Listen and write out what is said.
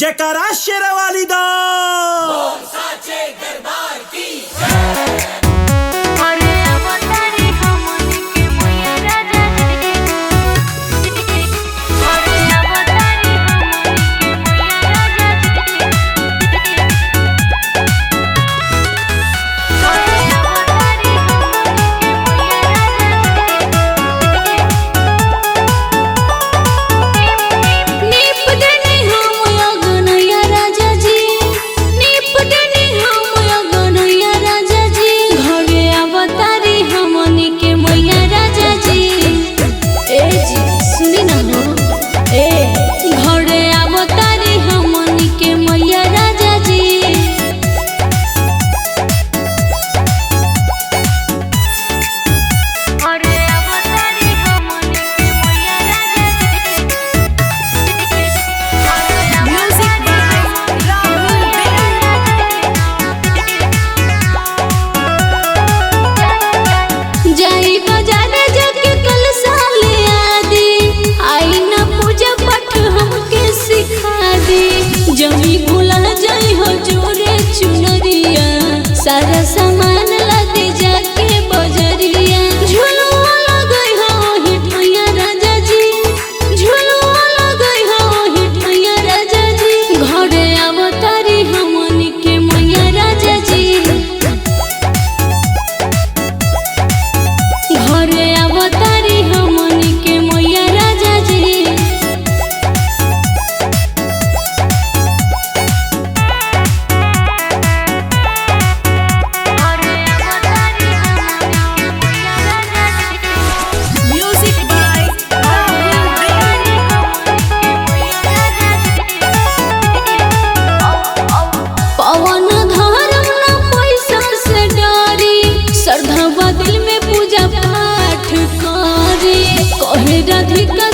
जयकारा शेरवाली दा साचे दरबार की जमी भुला जाई हो जोरे चुनरिया सारा सामान लाते जाके बजरिया झुलुआ लगई हो हिठैया राजा जी झुलुआ लगई हो हिठैया राजा जी घरे अवतारी हमनी के मैया राजा जी घरे अवतारी हमनी के मैया राजा जी दिल में पूजा पाठ करे कहे राधिका।